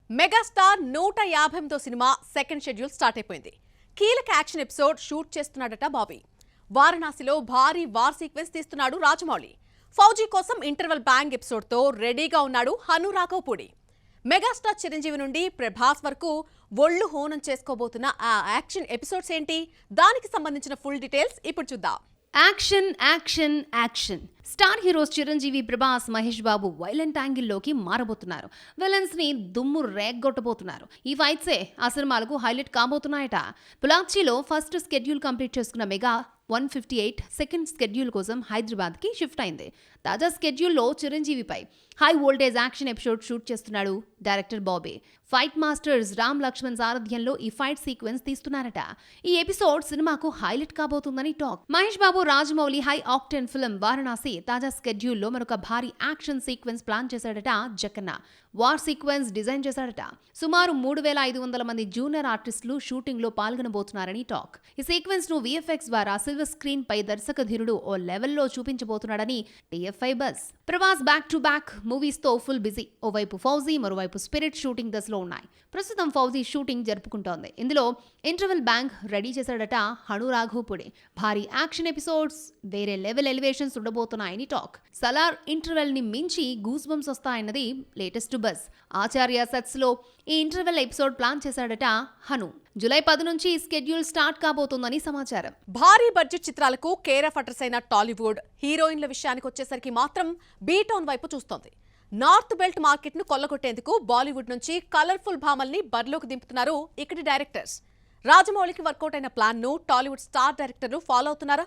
Megastar 158తో సినిమా second schedule start అయిపోయింది. కీలక యాక్షన్ ఎపిసోడ్ షూట్ చేస్తున్నాడట బాబీ. వారణాసిలో భారీ వార్ సీక్వెన్స్ తీస్తున్నాడు రాజమౌళి. ఫౌజీ కోసం ఇంటర్వెల్ బ్యాంగ్ ఎపిసోడ్తో రెడీగా ఉన్నాడు హను రాఘవపూడి. మెగాస్టార్ చిరంజీవి నుండి ప్రభాస్ వరకు ఒళ్ళు హోనం చేసుకోబోతున్న ఆ యాక్షన్ ఎపిసోడ్స్ ఏంటి, దానికి సంబంధించిన ఫుల్ డీటెయిల్స్ ఇప్పుడు చూద్దాం. Action action action. Star heroes Chiranjeevi, Prabhas, Mahesh Babu violent యాంగిల్లోకి మారబోతున్నారు. విలన్స్ ని దుమ్ము రేగ్గొట్టబోతున్నారు. ఈ ఫైట్సే ఆ సినిమాలకు హైలైట్ కాబోతున్నాయట. పులాచ్చిలో ఫస్ట్ స్కెడ్యూల్ కంప్లీట్ చేసుకున్న మెగా 158 సెకండ్ స్కెడ్యూల్ కోసం హైదరాబాద్ కి షిఫ్ట్ అయింది. తాజా స్కెడ్యూల్లో చిరంజీవిపై high voltage action episode shoot చేస్తున్నాడు director Bobby. Fight masters Ram Lakshman సారథ్యంలో ఈ ఫైట్ సీక్వెన్స్ తీస్తున్నారట. ఈ ఎపిసోడ్ సినిమాకు హైలైట్ కాబోతుందని talk. Mahesh Babu, Rajamouli high octane film Varanasi తాజా స్కెడ్యూల్లో మరొక భారీ యాక్షన్ సీక్వెన్స్ ప్లాన్ చేశాడట జక్కన్న. వార్ సీక్వెన్స్ డిజైన్ చేశాడట. సుమారు 3500 మంది జూనియర్ ఆర్టిస్టులు షూటింగ్ లో పాల్గొనబోతున్నారని టాక్. ఈ సీక్వెన్స్ ను VFX ద్వారా సిల్వర్ స్క్రీన్ పై దర్శక ధీరుడు ఓ లెవెల్లో చూపించబోతున్నాడని TFI bus. Prabhas back to back movies తో ఫుల్ బిజీ. ఓవైపు ఫౌజీ, మరోవైపు స్పిరిట్ షూటింగ్ దశలో ఉన్నాయి. ప్రస్తుతం ఫౌజీ షూటింగ్ జరుపుకుంటోంది. ఇందులో ఇంటర్వెల్ బ్యాంక్ రెడీ చేశాడట హను రాఘవపూడి. భారీ యాక్షన్ ఎపిసోడ్స్, వేరే లెవెల్ ఎలివేషన్స్ ఉండబోతున్నాయని టాక్. సలార్ ఇంటర్వెల్ ని మించి గూస్ బంప్స్ వస్తాయన్నది లేటెస్ట్ బస్. ఆచార్య సెట్స్ లో ఈ ఇంటర్వెల్ ఎపిసోడ్ ప్లాన్ చేశాడట హను. జూలై 10 నుంచి స్కెడ్యూల్ స్టార్ట్ కాబోతోందని సమాచారం. భారీ బడ్జెట్ చిత్రాలకు కేర్ ఆఫ్ అడ్రస్ అయిన టాలీవుడ్ హీరోయిన్ల విషయానికి వచ్చేసరికి మాత్రం బీటౌన్ వైపు చూస్తోంది. నార్త్ బెల్ట్ మార్కెట్ ను కొల్లగొట్టేందుకు బాలీవుడ్ నుంచి కలర్ఫుల్ భామల్ని బరిలోకి దింపుతున్నారు ఇక్కడి డైరెక్టర్స్. రాజమౌళికి వర్కౌట్ అయిన ప్లాన్ ను టాలీవుడ్ స్టార్ డైరెక్టర్లు ఫాలో అవుతున్నారా?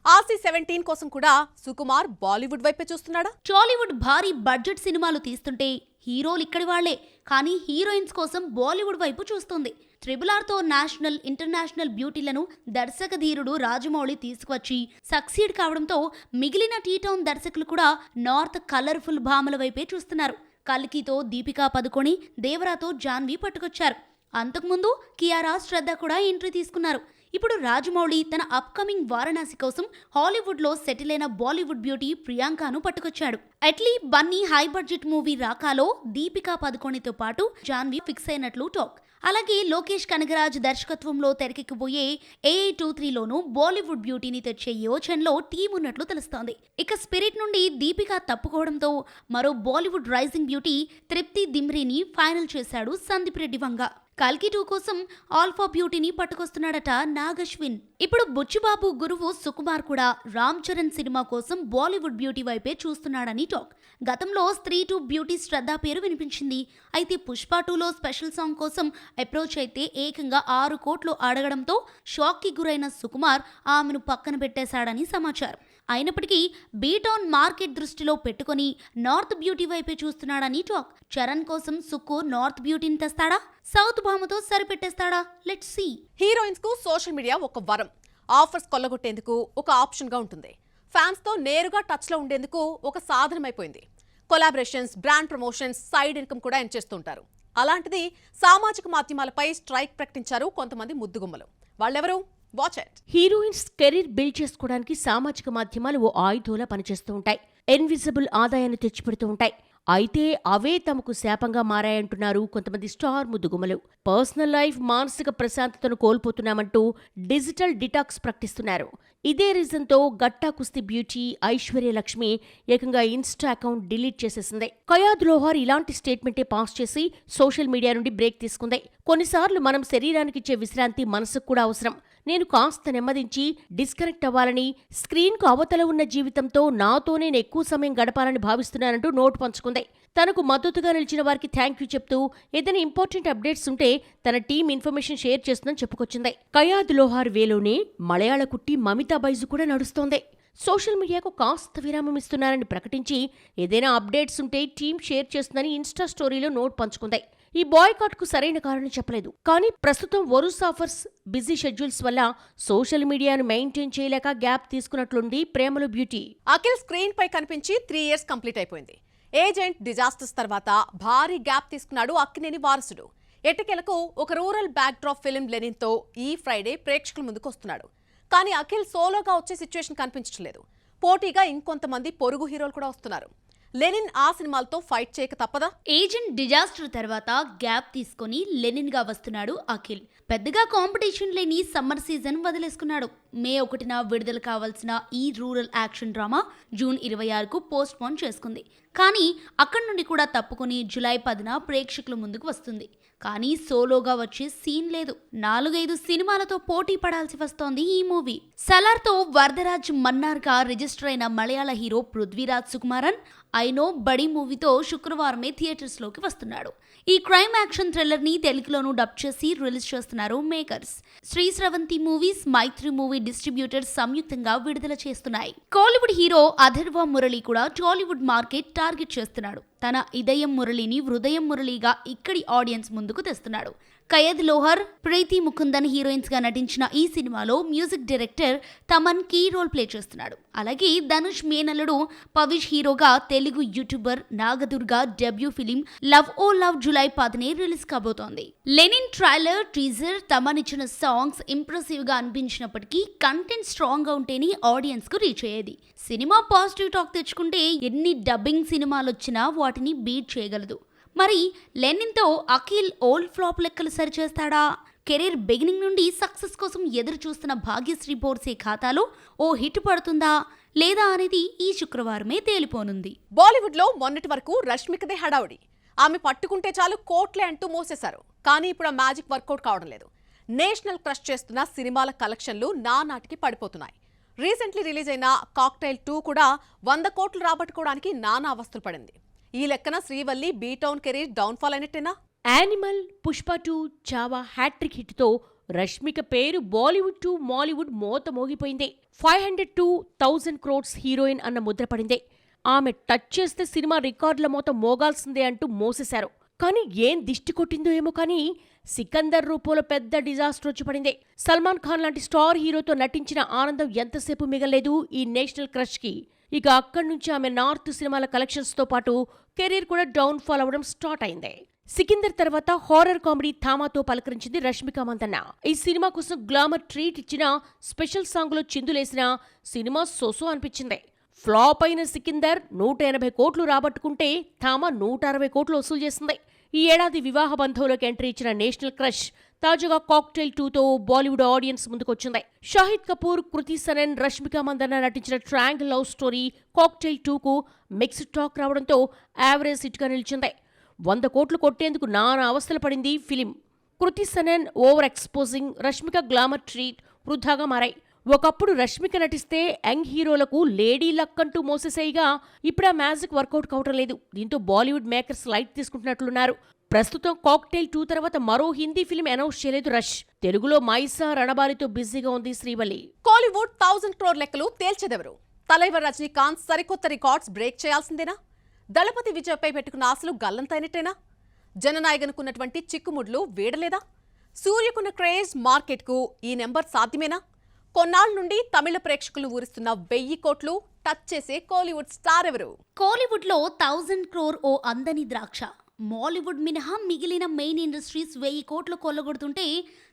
ఆర్సీ 17 కోసం కూడా సుకుమార్ బాలీవుడ్ వైపే చూస్తున్నాడా? టాలీవుడ్ భారీ బడ్జెట్ సినిమాలు తీస్తుంటే హీరోలు ఇక్కడి వాళ్లే, కానీ హీరోయిన్స్ కోసం బాలీవుడ్ వైపు చూస్తుంది. RRRతో నేషనల్, ఇంటర్నేషనల్ బ్యూటీలను దర్శక ధీరుడు రాజమౌళి తీసుకువచ్చి సక్సీడ్ కావడంతో మిగిలిన టీ-టౌన్ దర్శకులు కూడా నార్త్ కలర్ఫుల్ భామల వైపే చూస్తున్నారు. కల్కితో దీపికా పదుకొని, దేవరాతో జాన్వీ పట్టుకొచ్చారు. అంతకుముందు కియారా, శ్రద్ధ కూడా ఎంట్రీ తీసుకున్నారు. ఇప్పుడు రాజమౌళి తన అప్కమింగ్ వారణాసి కోసం హాలీవుడ్ లో సెటిల్ అయిన బాలీవుడ్ బ్యూటీ ప్రియాంకను పట్టుకొచ్చాడు. Atlee Bunny high budget movie రాకాలో దీపికా పదుకొనితో పాటు జాన్వీ ఫిక్స్ అయినట్లు టాక్. అలాగే లోకేష్ కనగరాజ్ దర్శకత్వంలో తెరకెక్కబోయే AA23లోనూ బాలీవుడ్ బ్యూటీని తెచ్చే యోచనలో టీం ఉన్నట్లు తెలుస్తోంది. ఇక స్పిరిట్ నుండి దీపికా తప్పుకోవడంతో మరో బాలీవుడ్ రైజింగ్ బ్యూటీ తృప్తి దిమ్రీని ఫైనల్ చేశాడు సందీప్ రెడ్డి వంగ. కల్కి 2 కోసం ఆల్ఫా బ్యూటీని పట్టుకొస్తున్నాడట నాగశ్విన్. ఇప్పుడు బుచ్చిబాబు గురువు సుకుమార్ కూడా రామ్ చరణ్ సినిమా కోసం బాలీవుడ్ బ్యూటీ వైపే చూస్తున్నాడని టాక్. గతంలో స్త్రీ 2 బ్యూటీ శ్రద్ధ పేరు వినిపించింది. అయితే పుష్ప 2లో స్పెషల్ సాంగ్ కోసం అప్రోచ్ అయితే ఏకంగా 6 కోట్లు అడగడంతో షాక్ కి గురైన సుకుమార్ ఆమెను పక్కన పెట్టేశాడని సమాచారం. అయినప్పటికీ బీటౌన్ మార్కెట్ దృష్టిలో పెట్టుకుని నార్త్ బ్యూటీ వైపే చూస్తున్నాడని టాక్. చరణ్ కోసం సుక్కు నార్త్ బ్యూటీని తెస్తాడా, సౌత్ భామతో సరిపెట్టేస్తాడా? Let's see. హీరోయిన్స్ కు సోషల్ మీడియా ఒక వరం. ఆఫర్స్ కొల్లగొట్టేందుకు ఒక ఆప్షన్ గా ఉంటుంది. ఫ్యాన్స్ తో నేరుగా టచ్ లో ఉండేందుకు ఒక సాధనమైపోయింది. Collaborations, brand promotions, side income కూడా చేస్తుంటారు. అలాంటిది సామాజిక మాధ్యమాలపై స్ట్రైక్ ప్రకటించారు కొంతమంది ముద్దుగుమ్మలు. వాళ్ళెవరు? Watch it. Heroines career build చేసుకోవడానికి సామాజిక మాధ్యమాలు ఓ ఆయుధంలా పనిచేస్తూ ఉంటాయి. ఇన్విజిబుల్ ఆదాయాన్ని తెచ్చిపెడుతూ ఉంటాయి. అయితే అవే తమకు శాపంగా మారాయంటున్నారు కొంతమంది స్టార్ ముద్దుగుమ్మలు. పర్సనల్ లైఫ్, మానసిక ప్రశాంతతను కోల్పోతున్నామంటూ డిజిటల్ డిటాక్స్ ప్రకటిస్తున్నారు. ఇదే రీజన్తో గట్టా కుస్తీ బ్యూటీ ఐశ్వర్యలక్ష్మి ఏకంగా ఇన్స్టా అకౌంట్ డిలీట్ చేసేసింది. కయాద్ లోహార్ ఇలాంటి స్టేట్మెంటే పాస్ చేసి సోషల్ మీడియా నుండి బ్రేక్ తీసుకుంది. కొన్నిసార్లు మనం శరీరానికిచ్చే విశ్రాంతి మనసుకు కూడా అవసరం. నేను కాస్త నెమ్మదించి డిస్కనెక్ట్ అవ్వాలని, స్క్రీన్కు అవతల ఉన్న జీవితంతో నాతో నేను ఎక్కువ సమయం గడపాలని భావిస్తున్నానంటూ నోట్ పంచుకుంది. తనకు మద్దతుగా నిలిచిన వారికి థ్యాంక్ యూ చెప్తూ ఏదైనా ఇంపార్టెంట్ అప్డేట్స్ ఉంటే తన టీం ఇన్ఫర్మేషన్ షేర్ చేస్తుందని చెప్పుకొచ్చింది. కయాద్ లోహార్ వేలోనే మలయాళ కుట్టి మమితా బైజు కూడా నడుస్తోంది. సోషల్ మీడియాకు కాస్త విరామం ఇస్తున్నారని ప్రకటించి ఏదైనా అప్డేట్స్ ఉంటే టీం షేర్ చేస్తుందని ఇన్స్టా స్టోరీలో నోట్ పంచుకుంది. ఈ బాయ్కాట్ కు సరైన కారణం చెప్పలేదు. కానీ ప్రస్తుతం వరుస ఆఫర్స్, బిజీ షెడ్యూల్స్ వల్ల సోషల్ మీడియాను మెయింటైన్ చేయలేక గ్యాప్ తీసుకున్నట్లుంది ప్రేమలు బ్యూటీ. అఖిల్ స్క్రీన్ పై కనిపించి 3 years కంప్లీట్ అయిపోయింది. ఏజెంట్, డిజాస్టర్స్ తర్వాత భారీ గ్యాప్ తీసుకున్నాడు అక్కినేని వారసుడు. ఎట్టకేలకు ఒక రూరల్ బ్యాక్ డ్రాప్ ఫిల్మ్ లెనిన్తో ఈ ఫ్రైడే ప్రేక్షకుల ముందుకు వస్తున్నాడు. కానీ అఖిల్ సోలోగా వచ్చే సిచ్యువేషన్ కనిపించట్లేదు. పోటీగా ఇంకొంతమంది పొరుగు హీరోలు కూడా వస్తున్నారు. లెనిన్ ఆ సినిమాలతో ఫైట్ చేయక తప్పదా? ఏజెంట్ డిజాస్టర్ తర్వాత గ్యాప్ తీసుకొని లెనిన్ గా వస్తున్నాడు అఖిల్. పెద్దగా కాంపిటీషన్ లేని సమ్మర్ సీజన్ వదిలేసుకున్నాడు. మే 1న విడుదల కావాల్సిన ఈ రూరల్ యాక్షన్ డ్రామా జూన్ 26కు పోస్ట్ పోన్ చేసుకుంది. కానీ అక్కడి నుండి కూడా తప్పుకొని జూలై 10న ప్రేక్షకుల ముందుకు వస్తుంది. కానీ సోలోగా వచ్చే సీన్ లేదు. 4-5 సినిమాలతో పోటీ పడాల్సి వస్తోంది ఈ మూవీ. సలార్తో వరదరాజ్ మన్నార్గా రిజిస్టర్ అయిన మలయాళ హీరో పృథ్వీరాజ్ సుకుమారన్ ఐనో బడీ మూవీతో శుక్రవారమే థియేటర్స్ లోకి వస్తున్నాడు. ఈ క్రైమ్ యాక్షన్ థ్రిల్లర్ ని తెలుగులోనూ డబ్ చేసి రిలీజ్ చేస్తున్నారు మేకర్స్. శ్రీ స్రవంతి మూవీస్, మైత్రి మూవీ డిస్ట్రిబ్యూటర్స్ సంయుక్తంగా విడుదల చేస్తున్నాయి. కోలీవుడ్ హీరో అథర్వ మురళి కూడా టాలీవుడ్ మార్కెట్ టార్గెట్ చేస్తున్నాడు. తన ఇదయం మురళిని హృదయం మురళిగా ఇక్కడి ఆడియన్స్ ముందుకు తెస్తున్నాడు. కయద్ లోహర్, ప్రీతి ముకుందన్ హీరోయిన్స్ గా నటించిన ఈ సినిమాలో music director Thaman key role play చేస్తున్నాడు. అలాగే ధనుష్ మేనల్లుడు పవిష్ హీరోగా Telugu YouTuber Nagadurga debut film love o love July 10నే రిలీజ్ కాబోతోంది. లెనిన్ ట్రైలర్, టీజర్, తమన్ ఇచ్చిన సాంగ్స్ ఇంప్రెసివ్ గా అనిపించినప్పటికీ కంటెంట్ స్ట్రాంగ్ గా ఉంటేనే ఆడియన్స్ కు రీచ్ అయ్యేది. సినిమా పాజిటివ్ టాక్ తెచ్చుకుంటే ఎన్ని డబ్బింగ్ సినిమాలు వచ్చినా వాటిని బీట్ చేయగలదు. మరి లెనిన్తో అఖిల్ ఓల్డ్ ఫ్లాప్ లెక్కలు సరిచేస్తాడా? కెరీర్ బిగినింగ్ నుండి సక్సెస్ కోసం ఎదురు చూస్తున్న భాగ్యశ్రీ బోర్సే ఖాతాలో ఓ హిట్ పడుతుందా లేదా అనేది ఈ శుక్రవారమే తేలిపోనుంది. బాలీవుడ్ లో మొన్నటి వరకు రష్మికదే హడావుడి. ఆమె పట్టుకుంటే చాలు కోట్లే అంటూ మోసేశారు. కానీ ఇప్పుడు ఆ మ్యాజిక్ వర్కౌట్ కావడం లేదు. నేషనల్ క్రష్ చేస్తున్న సినిమాల కలెక్షన్లు నానాటికి పడిపోతున్నాయి. రీసెంట్లీ రిలీజ్ అయిన కాక్టైల్ 2 కూడా 100 కోట్లు రాబట్టుకోవడానికి నానా అవస్థలు పడింది. ఈ లెక్కన శ్రీవల్లి బీటౌన్ కెరీర్ డౌన్ఫాల్ అయినట్టేనా? యానిమల్, పుష్ప 2, చావా హ్యాట్రిక్ హిట్తో రష్మిక పేరు బాలీవుడ్ టు మాలీవుడ్ మోత మోగిపోయింది. 500 to 1000 crores హీరోయిన్ అన్న ముద్ర పడింది. ఆమె టచ్ చేస్తే సినిమా రికార్డుల మోత మోగాల్సిందే అంటూ మోసేశారు. కానీ ఏం దిష్టి కొట్టిందో ఏమో కానీ సికందర్ రూపంలో పెద్ద డిజాస్టర్ వచ్చి పడింది. సల్మాన్ ఖాన్ లాంటి స్టార్ హీరోతో నటించిన ఆనందం ఎంతసేపు మిగలేదు ఈ నేషనల్ క్రష్ కి. ఇక అక్కడి నుంచి ఆమె నార్త్ సినిమాల కలెక్షన్స్ తో పాటు కెరీర్ కూడా డౌన్ ఫాల్ అవ్వడం స్టార్ట్ అయింది. సికిందర్ తర్వాత హారర్ కామెడీ థామాతో పలకరించింది రష్మిక మందన్న. ఈ సినిమా కోసం గ్లామర్ ట్రీట్ ఇచ్చిన స్పెషల్ సాంగ్ లో చిందులేసిన సినిమా సోసో అనిపించింది. ఫ్లాప్ అయిన సికిందర్ 180 కోట్లు రాబట్టుకుంటే థామా 160 కోట్లు వసూలు చేసింది. ఈ ఏడాది వివాహ బంధంలోకి ఎంట్రీ ఇచ్చిన నేషనల్ క్రష్ తాజాగా కాక్టైల్ 2తో బాలీవుడ్ ఆడియన్స్ ముందుకొచ్చింది. షాహిద్ కపూర్, కృతి సనన్, రష్మిక మందన్న నటించిన ట్రయాంగిల్ లవ్ స్టోరీ కాక్టైల్ 2కు మిక్స్డ్ టాక్ రావడంతో యావరేజ్ హిట్గా నిలిచింది. 100 కోట్లు కొట్టేందుకు నానా అవస్థలు పడింది film. Kriti Sanon over exposing, Rashmika glamour treat వృద్ధాగా మారాయి. ఒకప్పుడు రష్మిక నటిస్తే యంగ్ హీరోలకు లేడీ లక్ అంటూ మోసేసేయిగా ఇప్పుడు ఆ మ్యాజిక్ వర్కౌట్ కావటం లేదు. దీంతో బాలీవుడ్ మేకర్స్ లైట్ తీసుకుంటున్నట్లున్నారు. ప్రస్తుతం కాక్టైల్ 2 తర్వాత మరో హిందీ ఫిలిం అనౌన్స్ చేయలేదు రష్. తెలుగులో మైసా, రణబాలితో బిజీగా ఉంది శ్రీవల్లి. కోలీవుడ్ 1000 crore లెక్కలు తేల్చేదెవరు? తలైవర్ రజనీకాంత్ సరికొత్త రికార్డ్స్ బ్రేక్ చేయాల్సిందేనా? దళపతి విజయ్పై పెట్టుకున్న ఆశలు గల్లంతైనట్టేనా? జననాయకనుకున్నటువంటి చిక్కుముడ్లు వీడలేదా? సూర్యకున్న క్రేజ్ మార్కెట్కు ఈ నెంబర్ సాధ్యమేనా? కొన్నాళ్ళ నుండి తమిళ ప్రేక్షకులు ఊరిస్తున్న 1000 కోట్లు టచ్ చేసే కోలీవుడ్ స్టార్ ఎవరు? కోలీవుడ్ లో 1000 crore ఓ అందని ద్రాక్ష. మాలీవుడ్ మినహా మిగిలిన మెయిన్ ఇండస్ట్రీస్ 1000 కోట్లు కొల్లగొడుతుంటే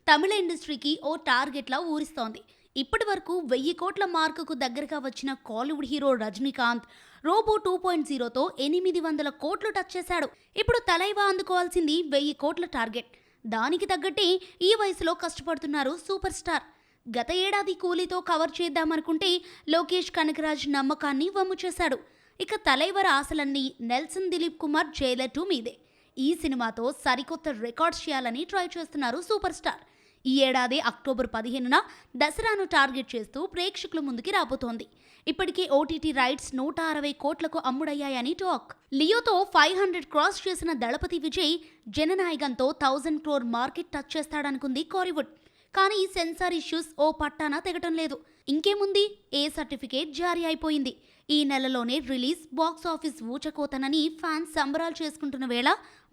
తమిళ ఇండస్ట్రీకి ఓ టార్గెట్లా ఊరిస్తోంది. ఇప్పటి వరకు 1000 కోట్ల మార్కుకు దగ్గరగా వచ్చిన కాలీవుడ్ హీరో రజనీకాంత్ రోబో 2.0తో 800 కోట్లు టచ్ చేశాడు. ఇప్పుడు తలైవా అందుకోవాల్సింది 1000 కోట్ల టార్గెట్. దానికి తగ్గట్టే ఈ వయసులో కష్టపడుతున్నారు సూపర్ స్టార్. గత ఏడాది కూలీతో కవర్ చేద్దామనుకుంటే లోకేష్ కనకరాజ్ నమ్మకాన్ని వమ్ము చేశాడు. ఇక తలైవర్ ఆశలన్నీ నెల్సన్ దిలీప్ కుమార్ జైలర్ 2 మీదే. ఈ సినిమాతో సరికొత్త రికార్డ్స్ చేయాలని ట్రై చేస్తున్నారు సూపర్ స్టార్. ఈ ఏడాది అక్టోబర్ 15న దసరాను టార్గెట్ చేస్తూ ప్రేక్షకుల ముందుకి రాబోతోంది. ఇప్పటికే ఓటీటీ రైట్స్ 160 కోట్లకు అమ్ముడయ్యాయని టాక్. లియోతో 500 క్రాస్ చేసిన దళపతి విజయ్ జననాయకంతో 1000 crore మార్కెట్ టచ్ చేస్తాడనుకుంది కోలీవుడ్. కానీ సెన్సార్ ఇష్యూస్ ఓ పట్టాన తెగటం లేదు. ఇంకేముంది, ఏ సర్టిఫికేట్ జారీ అయిపోయింది. ఈ నెలలోనే రిలీజ్, బాక్స్ ఆఫీస్ ఊచకోతనని ఫ్యాన్స్ సంబరాలు చేసుకుంటున్న వేళ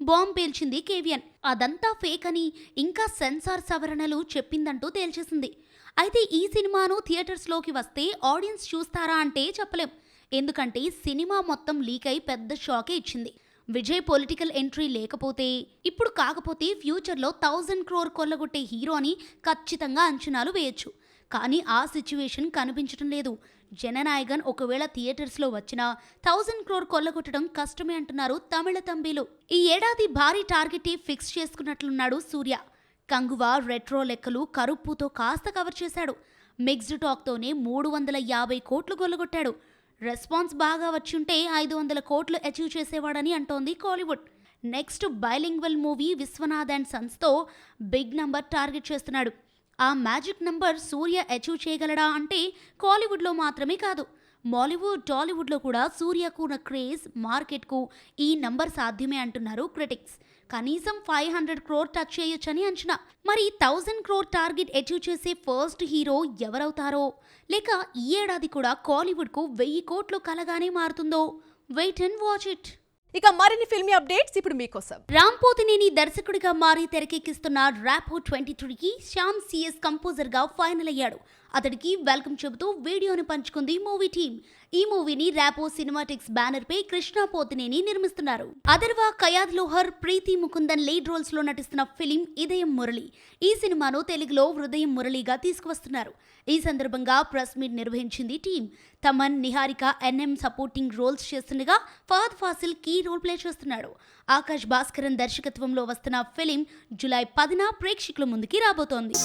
బాంబ్ పేల్చింది కేవియన్. అదంతా ఫేక్ అని ఇంకా సెన్సార్ సవరణలు చెప్పిందంటూ తేల్చేసింది. అయితే ఈ సినిమాను థియేటర్స్లోకి వస్తే ఆడియన్స్ చూస్తారా అంటే చెప్పలేం. ఎందుకంటే సినిమా మొత్తం లీక్ అయి పెద్ద షాకే ఇచ్చింది. విజయ్ పొలిటికల్ ఎంట్రీ లేకపోతే, ఇప్పుడు కాకపోతే ఫ్యూచర్లో 1000 crore కొల్లగొట్టే హీరో అని ఖచ్చితంగా అంచనాలు వేయొచ్చు. కానీ ఆ సిచ్యువేషన్ కనిపించడం లేదు. జననాయగన్ ఒకవేళ థియేటర్స్లో వచ్చినా 1000 crore కొల్లగొట్టడం కష్టమే అంటున్నారు తమిళ తంబీలు. ఈ ఏడాది భారీ టార్గెట్ ఫిక్స్ చేసుకున్నట్లున్నాడు సూర్య. కంగువా, రెట్రో లెక్కలు కరుప్పుతో కాస్త కవర్ చేశాడు. మిక్స్డ్ టాక్తోనే 350 కోట్లు కొల్లగొట్టాడు. రెస్పాన్స్ బాగా వచ్చుంటే 500 కోట్లు అచీవ్ చేసేవాడని అంటోంది Kollywood. Next bilingual movie Viswanath and సన్స్తో బిగ్ నంబర్ టార్గెట్ చేస్తున్నాడు. ఆ మ్యాజిక్ నంబర్ సూర్య అచీవ్ చేయగలడా అంటే కోలీవుడ్లో మాత్రమే కాదు, మాలీవుడ్, టాలీవుడ్లో కూడా సూర్యకు ఉన్న క్రేజ్, మార్కెట్కు ఈ నంబర్ సాధ్యమే అంటున్నారు క్రిటిక్స్. కనీసం 500 crore టచ్ చేయొచ్చని అంచనా. మరి 1000 crore టార్గెట్ అచీవ్ చేసే ఫస్ట్ హీరో ఎవరవుతారో, లేక ఈ ఏడాది కూడా కోలీవుడ్కు 1000 కోట్లు కలగానే మారుతుందో? Wait and watch it. ఇక మరిన్ని ఫిల్మీ అప్డేట్స్ ఇప్పుడు మీకోసం. రామ్ పోతినేని దర్శకుడిగా మారి తెరకెక్కిస్తున్న ర్యాపో 23కి శ్యామ్ సిఎస్ కంపోజర్గా ఫైనల్ అయ్యాడు. అతడికి వెల్కమ్ చెబుతూ వీడియోని పంచుకుంది మూవీ టీమ్. ఈ మూవీని ర్యాపో సినిమాటిక్స్ బ్యానర్ పై కృష్ణ పోతినేని నిర్మిస్తున్నారు. అదర్వా, కయాద్ లోహర్, ప్రీతి ముకుందన్ లీడ్ రోల్స్ లో నటిస్తున్న ఫిలిం ఇదయం మురళి. ఈ సినిమాను తెలుగులో హృదయం మురళిగా తీసుకువస్తున్నారు. ఈ సందర్భంగా ప్రెస్ మీట్ నిర్వహించింది team. Thaman, Niharika, NM supporting roles చేస్తుండగా Fahadh Faasil key role play చేస్తున్నాడు. ఆకాష్ భాస్కరన్ దర్శకత్వంలో వస్తున్న ఫిలిం జూలై 10న ప్రేక్షకుల ముందుకి రాబోతోంది.